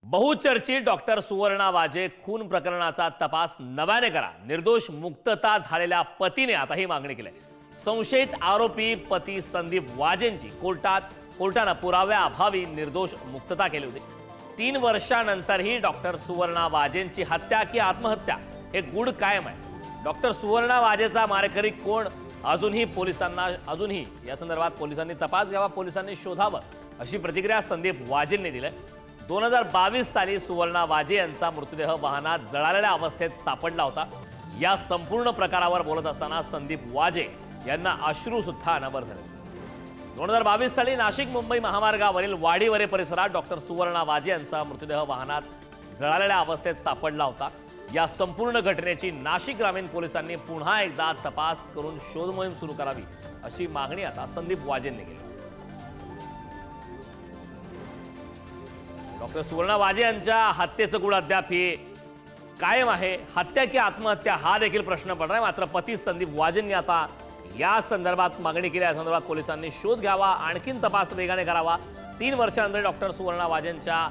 बहुचर्चित डॉक्टर सुवर्णा वाजे खून प्रकरणाचा तपास नव्याने करा, निर्दोष मुक्तता झालेल्या पतीने आता ही मागणी केली आहे। संशयित आरोपी पती संदीप वाजेंची कोर्टानं पुराव्याअभावी निर्दोष मुक्तता केली होती। 3 वर्षांनंतरही डॉक्टर सुवर्णा वाजेंची हत्या की आत्महत्या हे गूढ कायम आहे। डॉक्टर सुवर्णा वाजेचा मारेकरी कोण अजूनही या संदर्भात पोलिसांनी तपास घ्यावा, पोलिसांनी शोधावं, अशी प्रतिक्रिया संदीप वाजेंनी दिली। 2022 साली सुवर्णा वाजे यांचा मृतदेह वाहनात जळालेल्या अवस्थेत सापडला होता। या संपूर्ण प्रकारावर बोलत असताना संदीप वाजे यांना अश्रू सुद्धा अनावर झाले। 2022 साली नाशिक मुंबई महामार्गावरील वाडीवरे परिसरात डॉक्टर सुवर्णा वाजे यांचा मृतदेह वाहनात जळालेल्या अवस्थेत सापडला होता। या संपूर्ण घटनेची नाशिक ग्रामीण पोलिसांनी पुन्हा एकदा तपास करून शोध मोहीम सुरू करावी, अशी मागणी आता संदीप वाजेंनी केली। डॉक्टर सुवर्णा वाजे यांच्या हत्येचं गुढ अद्याप कायम आहे। हत्या की आत्महत्या हा देखील प्रश्न पडला आहे। मात्र पती संदीप वाजेंनी आता या संदर्भात मागणी केली। या संदर्भात पोलिसांनी शोध घ्यावा, आणखीन तपास वेगाने करावा। 3 वर्षांनंतर डॉक्टर सुवर्णा वाजेंच्या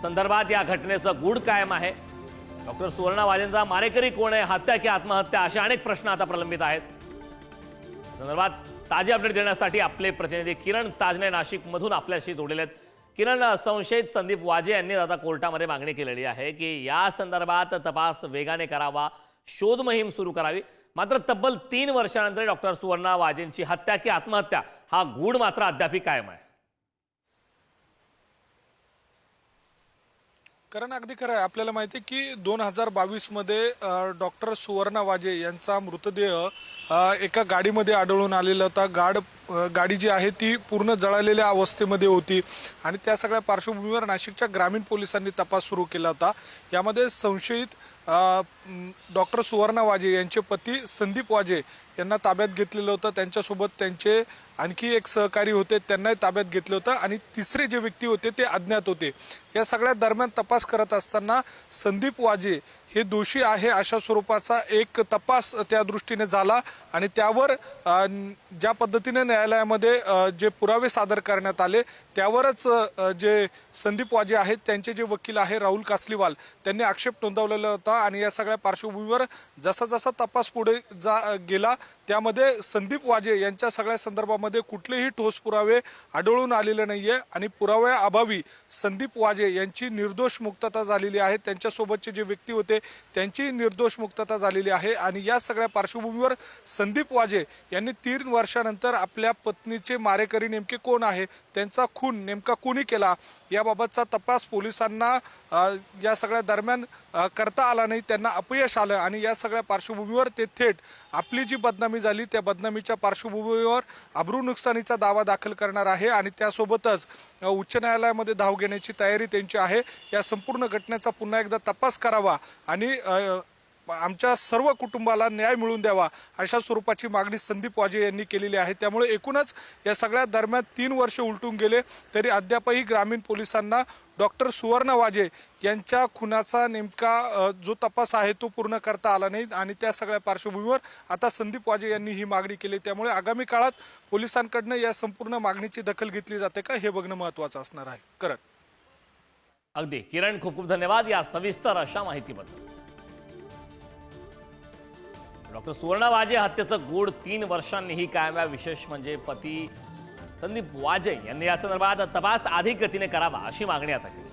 संदर्भात या घटनेचं गूढ कायम आहे। डॉक्टर सुवर्णा वाजेंचा मारेकरी कोण आहे, हत्या की आत्महत्या, असे अनेक प्रश्न आता प्रलंबित आहेत। संदर्भात ताजे अपडेट देण्यासाठी आपले प्रतिनिधी किरण ताजने नाशिकमधून आपल्याशी जोडलेले आहेत। किरण, संशयित संदीप वाजे यांनी आता कोर्टामध्ये मागणी केलेली आहे की या संदर्भात तपास वेगाने करावा, शोध मोहीम सुरू करावी। मात्र तब्बल 3 वर्षांनंतर डॉक्टर सुवर्णा वाजेंची हत्या की आत्महत्या हा गूढ मात्र अद्याप कायम आहे। कारण अगदी खरं आहे, आपल्याला माहिती आहे की 2022 मध्ये डॉक्टर सुवर्णा वाजे यांचा मृतदेह एका गाडीमध्ये आढळून आलेला होता। गाडी जी आहे ती पूर्ण जळालेल्या अवस्थेमध्ये होती आणि त्या सगळ्या पार्श्वभूमीवर नाशिकच्या ग्रामीण पोलिसांनी तपास सुरू केला होता। यामध्ये संशयित डॉक्टर सुवर्णा वाजे यांचे पती संदीप वाजे यांना ताब्यात घेतलेलं होतं। त्यांच्यासोबत त्यांचे आणखी एक सहकारी होते, त्यांनाही ताब्यात घेतलं होतं आणि तिसरे जे व्यक्ती होते ते अज्ञात होते। या सगळ्या दरम्यान तपास करत असताना संदीप वाजे हे दोषी आहे अशा स्वरूपाचा एक तपास त्या दृष्टीने झाला आणि त्यावर ज्या पद्धतीने न्यायालयामध्ये जे पुरावे सादर करण्यात आले त्यावरच जे संदीप वाजे आहेत त्यांचे जे वकील आहे राहुल कासलीवाल त्यांनी आक्षेप नोंदवलेला होता। आणि या सगळ्या पार्श्वभूमीवर जसा जसा तपास पुढे गेला त्यामध्ये संदीप वाजे यांच्या सगळ्या संदर्भामध्ये कुठलेही ठोस पुरावे आढळून आलेले नाहीये आणि पुराव्याअभावी संदीप वाजे यांची निर्दोष मुक्तता झालेली आहे। त्यांच्यासोबतचे जे व्यक्ती होते त्यांची निर्दोष मुक्तता झालेली आहे आणि या सगळ्या पार्श्वभूमीवर संदीप वाजे यांनी 3 वर्षानंतर आपल्या पत्नीचे मारेकरी नेमके कोण आहे, त्यांचा खून नेमका कोणी केला याबाबतचा तपास पोलिसांना या सगळ्या दरम्यान करता आला नाही, त्यांना अपयश आलं आणि या सगळ्या पार्श्वभूमीवर ते थेट आपली जी बदनामी झाली त्या बदनामीच्या पार्श्वभूमीवर अब्रू नुकसानीचा दावा दाखल करणार आहे आणि त्यासोबतच उच्च न्यायालयामध्ये धाव घेण्याची तयारी त्यांची आहे। या संपूर्ण घटनेचा पुन्हा एकदा तपास करावा आणि आमच्या सर्व कुटुंबाला न्याय मिळवून द्यावा अशा स्वरूपाची मागणी संदीप वाजे यांनी केलेली आहे। त्यामुळे एकूणच या सगळ्या दरम्यान 3 वर्ष उलटून गेले तरी अद्यापही ग्रामीण पोलिसांना डॉक्टर सुवर्णा वाजे यांच्या खुनाचा नेमका जो तपास आहे तो पूर्ण करता आला नाही आणि त्या सगळ्या पार्श्वभूमीवर आता संदीप वाजे यांनी ही मागणी केली। त्यामुळे आगामी काळात पोलिसांकडनं या संपूर्ण मागणीची दखल घेतली जाते का हे बघणं महत्त्वाचं असणार आहे। करण, अगदी किरण, खूप खूप धन्यवाद या सविस्तर अशा माहितीबद्दल। डॉक्टर सुवर्णा वाजे हत्येचं गूढ 3 वर्षांनीही कायम आहे। विशेष म्हणजे पती संदीप वाजे यांनी या संदर्भात तपास अधिक गतीने करावा अशी मागणी आता केली।